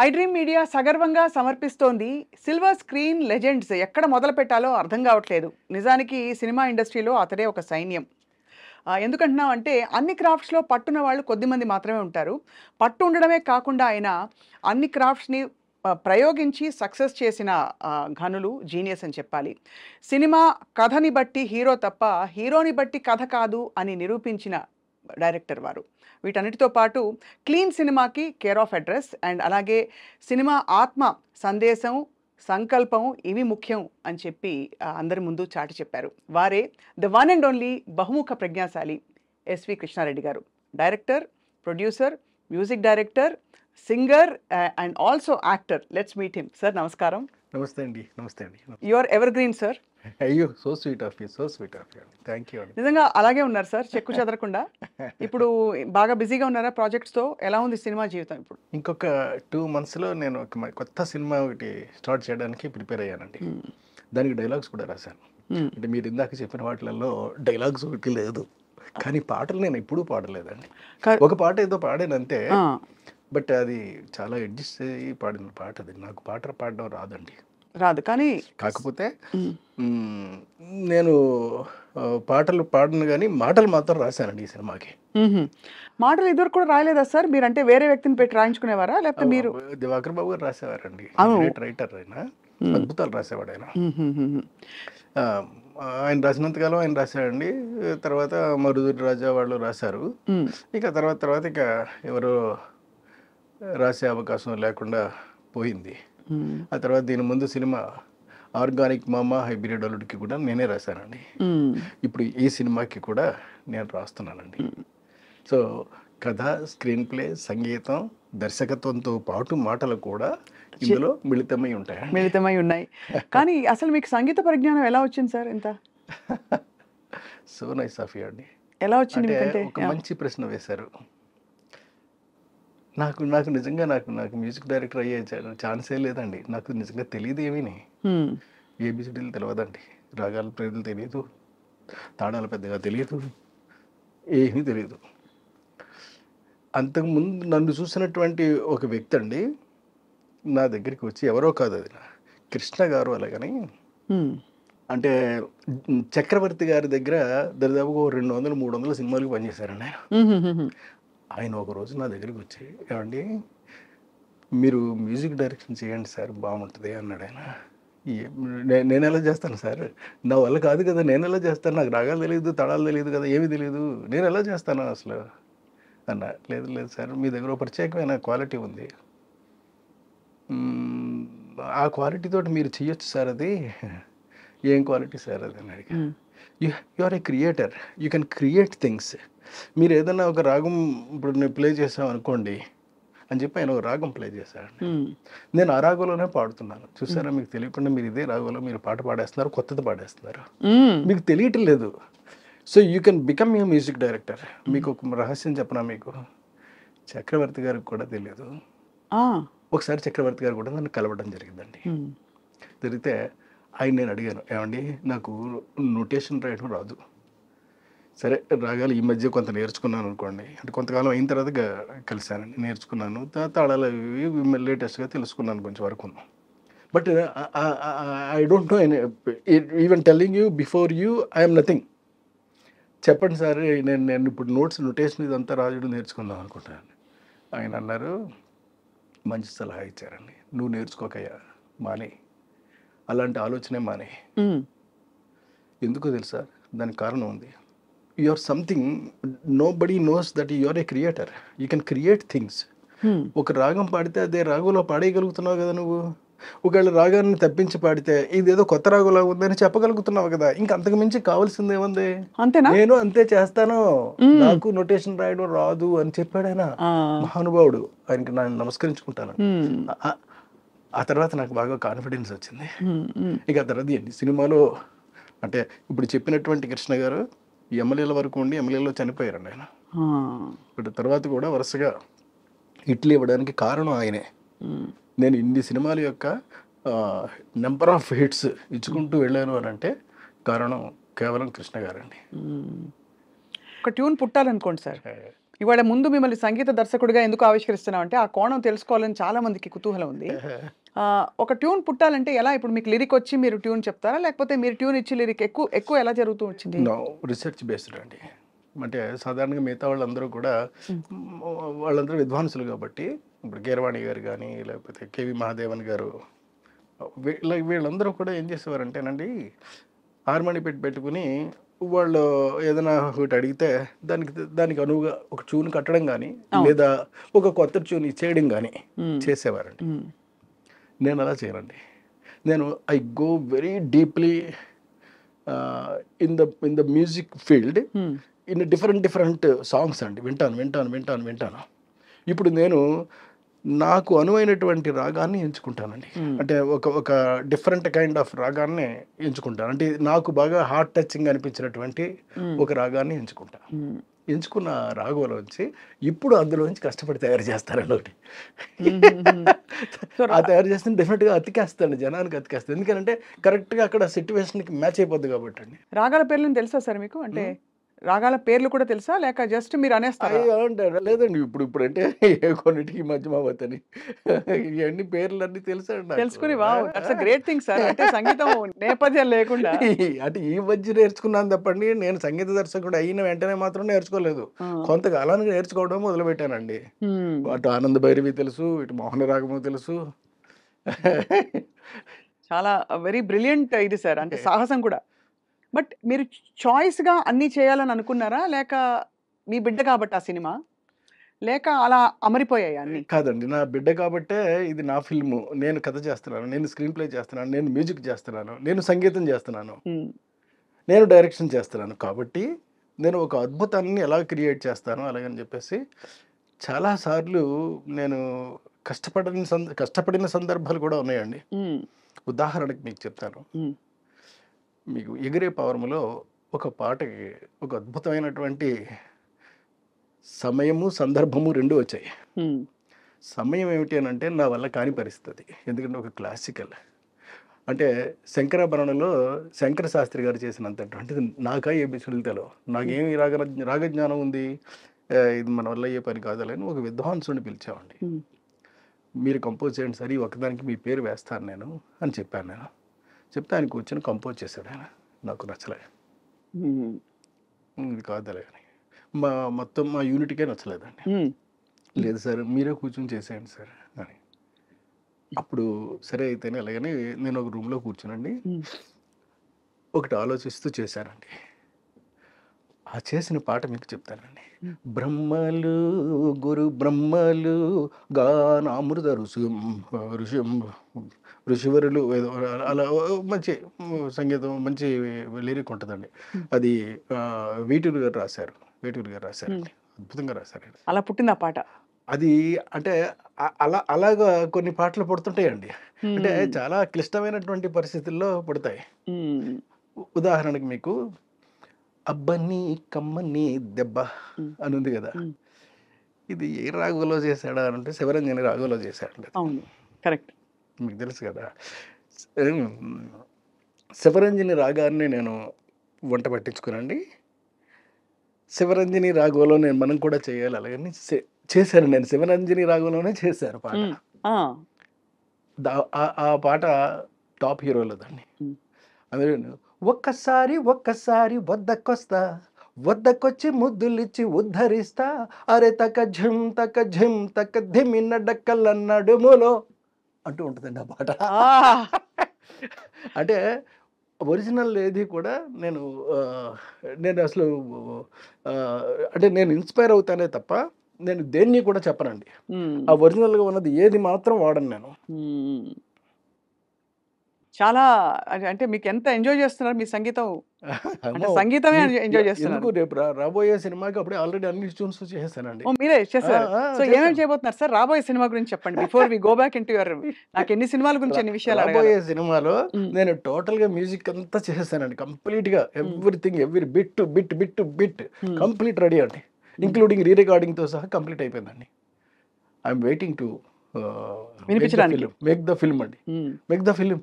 I dream media సగర్వంగా సమర్పిస్తోంది silver screen legends. ఎక్కడ మొదలు పెట్టాలో అర్థం కావట్లేదు. నిజానికి సినిమా ఇండస్ట్రీలో అతడే ఒక సైన్యం. ఎందుకంటున్నాం అంటే అన్ని క్రాఫ్ట్స్‌లో పట్టున్న వాళ్ళు కొద్దిమంది మాత్రమే ఉంటారు. పట్టు ఉండడమే కాకుండా ఆయన అన్ని క్రాఫ్ట్స్‌ని ప్రయోగించి సక్సెస్ చేసిన ఘనులు, జీనియస్ అని చెప్పాలి. సినిమా కథని బట్టి హీరో తప్ప, హీరోని బట్టి కథ కాదు అని నిరూపించిన డైరెక్టర్ వారు. వీటన్నిటితో పాటు క్లీన్ సినిమాకి కేర్ ఆఫ్ అడ్రస్ అండ్ అలాగే సినిమా ఆత్మ, సందేశం, సంకల్పం ఇవి ముఖ్యం అని చెప్పి అందరి ముందు చాటి చెప్పారు. వారే ద వన్ అండ్ ఓన్లీ బహుముఖ ప్రజ్ఞాశాలి SV Krishna Reddy garu. Director, producer, music director, singer and also actor. Let's meet him. Sir నమస్కారం. నమస్తే అండి. నమస్తే అండి. You are evergreen sir. అయ్యో, so sweet of you, so sweet of you. Thank you అండి. నిజంగా అలాగే ఉన్నారు సార్, చెక్కు చెదరకుండా. ఇప్పుడు బాగా బిజీగా ఉన్నారా ప్రాజెక్ట్స్తో? ఎలా ఉంది సినిమా జీవితం ఇప్పుడు? ఇంకొక 2 monthsలో నేను ఒక కొత్త సినిమా ఒకటి స్టార్ట్ చేయడానికి ప్రిపేర్ అయ్యానండి. దానికి డైలాగ్స్ కూడా రాశాను. అంటే మీరు ఇందాక చెప్పిన వాటిలలో డైలాగ్స్ ఒకటి లేదు, కానీ పాటలు నేను ఎప్పుడూ పాడలేదండి. ఒక పాట ఏదో పాడాను అంతే, బట్ అది చాలా అడ్జస్ట్ అయ్యి పాడిన పాట. అది నాకు పాట పాడడం రాదండి, రాదు. కానీ కాకపోతే నేను పాటలు పాడను, కానీ మాటలు మాత్రం రాశానండి ఈ సినిమాకి. మాటలు ఇదివరకు కూడా రాయలేదా సార్? మీరు అంటే వేరే వ్యక్తిని పెట్టి రాయించుకునేవారా, లేకపోతే మీరు? దివాకర్ బాబు గారు రాసేవారండి, గ్రేట్ రైటర్. ఆయన అద్భుతాలు రాసేవాడు. ఆయన ఆయన రాసినంతకాలం ఆయన రాశాడండి. తర్వాత మరుదురి రాజా వాళ్ళు రాశారు. ఇక తర్వాత ఇక ఎవరో రాసే అవకాశం లేకుండా పోయింది. ఆ తర్వాత దీని ముందు సినిమా ఆర్గానిక్ మామ హైబ్రిడ్ అల్లుడికి కూడా నేనే రాశానండి. ఇప్పుడు ఈ సినిమాకి కూడా నేను రాస్తున్నానండి. సో కథ, స్క్రీన్ ప్లే, సంగీతం, దర్శకత్వంతో పాటు మాటలు కూడా ఇందులో మిళితమై ఉన్నాయి. కానీ అసలు మీకు సంగీత పరిజ్ఞానం ఎలా వచ్చింది సార్? ఇంత సో నైస్ ఆఫ్ యూ అండి. ఎలా వచ్చింది? ఒక మంచి ప్రశ్న వేశారు. నాకు నిజంగా నాకు మ్యూజిక్ డైరెక్టర్ అయ్యే ఛాన్సే లేదండి. నాకు నిజంగా తెలియదు, ఏమీని ఏబిసిడీలు తెలియదండి, రాగాల ప్రేరులు తెలియదు, తాళాలు పెద్దగా తెలియదు, ఏమీ తెలియదు. అంతకుముందు నన్ను చూసినటువంటి ఒక వ్యక్తి అండి నా దగ్గరికి వచ్చి, ఎవరో కాదు అది కృష్ణ గారు అలాగని, అంటే చక్రవర్తి గారి దగ్గర దాదాపుగా 200-300 సినిమాలకు పనిచేశారండి ఆయన. ఒకరోజు నా దగ్గరికి వచ్చి, ఏమండి మీరు మ్యూజిక్ డైరెక్షన్ చేయండి సార్, బాగుంటుంది అన్నాడు ఆయన. నేను ఎలా చేస్తాను సార్, నా వల్ల కాదు కదా, నేను ఎలా చేస్తాను, నాకు రాగాలు తెలియదు, తడాలు తెలియదు కదా, ఏమీ తెలియదు, నేను ఎలా చేస్తాను అసలు అన్న. లేదు సార్, మీ దగ్గర ఒక ప్రత్యేకమైన క్వాలిటీ ఉంది, ఆ క్వాలిటీతో మీరు చేయొచ్చు సార్. అది ఏం క్వాలిటీ సార్ అది అని అడిగా. You are a creator, you can create things. మీరు ఏదైనా ఒక రాగం ఇప్పుడు నేను ప్లే చేసాం అనుకోండి అని చెప్పి ఆయన ఒక రాగం ప్లే చేశాడు. నేను ఆ రాగంలోనే పాడుతున్నాను. చూసారా, మీకు తెలియకుండా మీరు ఇదే రాగంలో మీరు పాట పాడేస్తున్నారు, కొత్తది పాడేస్తున్నారు, మీకు తెలియటం లేదు. So you can become a music director. మీకు ఒక రహస్యం చెప్పనా, మీకు చక్రవర్తి గారికి కూడా తెలియదు. ఒకసారి చక్రవర్తి గారు కూడా నన్ను కలవడం జరిగిందండి. జరిగితే ఆయన నేను అడిగాను, ఏమండి నాకు నోటేషన్ రాయడం రాదు. సరే, రాగాలు ఈ మధ్య కొంత నేర్చుకున్నాను అనుకోండి, అంటే కొంతకాలం అయిన తర్వాత కలిశానండి, నేర్చుకున్నాను, తాళాలు అవి లేటెస్ట్గా తెలుసుకున్నాను కొంచెం వరకు. But I don't know even telling you before you I'm nothing. చెప్పండి సార్, నేను ఇప్పుడు నోటేషన్ ఇదంతా రాజుడు నేర్చుకుందాం అనుకుంటాను. ఆయన అన్నారు, మంచి సలహా ఇచ్చారండి, నువ్వు నేర్చుకోకయ్యా, మానే, అలాంటి ఆలోచనే మానే. ఎందుకో తెలుసా, దానికి కారణం ఉంది. You are something, nobody knows that you are a creator, you can create things. ఒక రాగం పాడితే అదే రాగంలో పాడేయగలుగుతున్నావు కదా నువ్వు. ఒకవేళ రాగాన్ని తప్పించి పాడితే ఇదేదో కొత్త రాగులా ఉందని చెప్పగలుగుతున్నావు కదా. ఇంకా అంతకు మించి కావాల్సింది ఏముంది? అంతేనా? నేను అంతే చేస్తాను, నాకు నోటేషన్ రాయడం రాదు అని చెప్పాడు ఆయన, మహానుభావుడు. ఆయనకి నేను నమస్కరించుకుంటాను. ఆ తర్వాత నాకు బాగా కాన్ఫిడెన్స్ వచ్చింది. ఇక ఆ తర్వాత ఎన్ని సినిమాలో, అంటే ఇప్పుడు చెప్పినటువంటి కృష్ణ గారు ఎమ్మెల్యేల వరకు ఉండి ఎమ్మెల్యేలో చనిపోయారండి ఆయన. ఇప్పుడు తర్వాత కూడా వరుసగా హిట్లు ఇవ్వడానికి కారణం ఆయనే. నేను ఇన్ని సినిమాల యొక్క నెంబర్ ఆఫ్ హిట్స్ ఇచ్చుకుంటూ వెళ్ళాను అని అంటే కారణం కేవలం కృష్ణ గారండి. ఒక ట్యూన్ పుట్టాలనుకోండి సార్, ఇవాళ ముందు మిమ్మల్ని సంగీత దర్శకుడిగా ఎందుకు ఆవిష్కరిస్తున్నాం అంటే ఆ కోణం తెలుసుకోవాలని చాలా మందికి కుతూహలం ఉంది. ఒక ట్యూన్ పుట్టాలంటే ఎలా? ఇప్పుడు మీకు లిరిక్ వచ్చి మీరు ట్యూన్ చెప్తారా? లేకపోతే మీరు ట్యూన్ ఇచ్చి లిరిక్ ఎక్కువ ఎక్కువ ఎలా జరుగుతూ వచ్చింది? నో, రీసెర్చ్ బేస్డ్ అండి. అంటే సాధారణంగా మిగతా వాళ్ళందరూ కూడా వాళ్ళందరూ విద్వాంసులు కాబట్టి, ఇప్పుడు కీరవాణి గారు కానీ లేకపోతే కేవి మహాదేవన్ గారు వీళ్ళందరూ కూడా ఏం చేసేవారంటేనండి, హార్మోని పెట్టుకుని వాళ్ళు ఏదైనా ఒకటి అడిగితే దానికి అనువుగా ఒక ట్యూన్ కట్టడం కానీ లేదా ఒక కొత్త ట్యూన్ ఇచ్చేయడం కానీ చేసేవారండి. నేను అలా చేయనండి. నేను I go very deeply in the music field, in different songs అండి. వింటాను. ఇప్పుడు నేను నాకు అనువైనటువంటి రాగాన్ని ఎంచుకుంటానండి. అంటే ఒక డిఫరెంట్ కైండ్ ఆఫ్ రాగాన్ని ఎంచుకుంటాను. అంటే నాకు బాగా హార్ట్ టచింగ్ అనిపించినటువంటి ఒక రాగాన్ని ఎంచుకుంటాను. ఎంచుకున్న రాగంలోంచి ఇప్పుడు అందులోంచి కష్టపడి తయారు చేస్తారండి ఒకటి. ఆ తయారు చేస్తే డెఫినెట్గా అతికేస్తాను, జనానికి అతికేస్తాను. ఎందుకంటే కరెక్ట్గా అక్కడ సిచ్యువేషన్కి మ్యాచ్ అయిపోద్ది కాబట్టి అండి. రాగాల పేర్లను తెలుసా సార్ మీకు? అంటే రాగాల పేర్లు కూడా తెలుసా లేక జస్ట్ మీరు అనేస్తారా? లేదండి, ఇప్పుడు అంటే కొన్నిటికి మధ్య మావతని ఇవన్నీ పేర్లన్నీ తెలుసండి. తెలుసుకుని wow, that's a great thing sir. అంటే సంగీతం నేపథ్యం లేకుండా అంటే ఈ మధ్య నేర్చుకున్నాను తప్పండి, నేను సంగీత దర్శకుడు అయిన వెంటనే మాత్రం నేర్చుకోలేదు. కొంతకాలానికి నేర్చుకోవడం మొదలుపెట్టానండి. అటు ఆనంద భైరవి తెలుసు, ఇటు మోహన రాగము తెలుసు. చాలా వెరీ బ్రిలియంట్ ఇది సార్. అంటే సాహసం కూడా. బట్ మీరు చాయిస్గా అన్నీ చేయాలని అనుకున్నారా? లేక మీ బిడ్డ కాబట్టి ఆ సినిమా, లేక అలా అమరిపోయాయి అన్నీ? కాదండి, నా బిడ్డ కాబట్టే ఇది నా ఫిల్ము. నేను కథ చేస్తున్నాను, నేను స్క్రీన్ ప్లే చేస్తున్నాను, నేను మ్యూజిక్ చేస్తున్నాను, నేను సంగీతం చేస్తున్నాను, నేను డైరెక్షన్ చేస్తున్నాను. కాబట్టి నేను ఒక అద్భుతాన్ని ఎలా క్రియేట్ చేస్తాను అలాగని చెప్పేసి చాలాసార్లు నేను కష్టపడిన సందర్భాలు కూడా ఉన్నాయండి. ఉదాహరణకి మీకు చెప్తాను. మీకు ఎగిరే పవర్ములో ఒక పాటకి ఒక అద్భుతమైనటువంటి సమయము సందర్భము రెండు వచ్చాయి. సమయం ఏమిటి అని అంటే నా వల్ల కాని పరిస్థితి. ఎందుకంటే ఒక క్లాసికల్ అంటే శంకరాభరణంలో శంకర శాస్త్రి గారు చేసినంతటువంటిది నాకా ఏబిసిడీలు తెలియవు. నాకేమి రాగజ్ఞానం ఉంది, ఇది మన వల్ల అయ్యే పని కాదని ఒక విద్వాంసుని పిలిచామండి. మీరు కంపోజ్ చేయండి సరే, ఒకదానికి మీ పేరు వేస్తాను నేను అని చెప్పాను. నేను చెప్తే ఆయన కూర్చొని కంపోజ్ చేశాడు. ఆయన నాకు నచ్చలే, ఇది కాదలే అని మొత్తం మా యూనిట్కే నచ్చలేదండి. లేదు సార్ మీరే కూర్చొని చేసేయండి సార్ అని. అప్పుడు సరే అయితేనే అలాగని నేను ఒక రూమ్లో కూర్చునండి ఒకటి ఆలోచిస్తూ చేశానండి. ఆ చేసిన పాట మీకు చెప్తానండి. బ్రహ్మలు గురు బ్రహ్మలు గానామృత ఋషివరులు అలా మంచి సంగీతం, మంచి లిరిక్ ఉంటుందండి. అది వేటూరు గారు రాశారు. అద్భుతంగా రాశారు. అలా పుట్టింది ఆ పాట. అది అంటే అలాగా కొన్ని పాటలు పుడుతుంటాయండి. అంటే చాలా క్లిష్టమైనటువంటి పరిస్థితుల్లో పుడతాయి. ఉదాహరణకి మీకు అబ్బని కమ్మని దెబ్బ అని ఉంది కదా, ఇది ఏ రాగంలో చేశాడా అంటే శివరంజని రాగంలో చేశాడు. అవును, కరెక్ట్, మీకు తెలుసు కదా. శివరంజని రాగాన్ని నేను వంట పట్టించుకునండి. శివరంజని రాగంలో మనం కూడా చేయాలి అలాగని చేశాను. నేను శివరంజని రాగంలోనే చేశాను పాట. ఆ పాట టాప్ హీరోలదండి. అందులో ఒక్కసారి వద్దకొచ్చి ముద్దులిచ్చి ఉద్ధరిస్తా, అరే తక ఝిమ్ తక ధిమిన్న డక్కల నడుములో అంటూ ఉంటుందండి ఆ పాట. అంటే ఒరిజినల్ ఏది కూడా నేను అసలు అంటే నేను ఇన్స్పైర్ అవుతానే తప్ప నేను దేన్ని కూడా చెప్పనండి. ఆ ఒరిజినల్గా ఉన్నది ఏది మాత్రం వాడను నేను. చాలా అంటే మీకు ఎంత ఎంజాయ్ చేస్తున్నారు మీ సంగీతం? సంగీతమే ఎంజాయ్ చేస్తున్నారు. రేపు రాబోయే సినిమాకి అప్పుడే ఆల్రెడీ అన్ని ట్యూన్స్ చేసేసానండి. మీరే చేశారు. సో ఏమేమి చేయబోతున్నారు సార్? రాబోయే సినిమా గురించి చెప్పండి. Before we go back into your, నాకు ఎన్ని సినిమాల గురించి ఎన్ని విషయాలు అడగాలి. రాబోయే సినిమాలో నేను టోటల్ గా మ్యూజిక్ అంతా చేసేసానండి. కంప్లీట్ గా everything, every bit complete ready అండి. ఇంక్లూడింగ్ రీ రికార్డింగ్ తో సహా కంప్లీట్ అయిపోయిందండి. I'm waiting to make the film అండి. Make the film.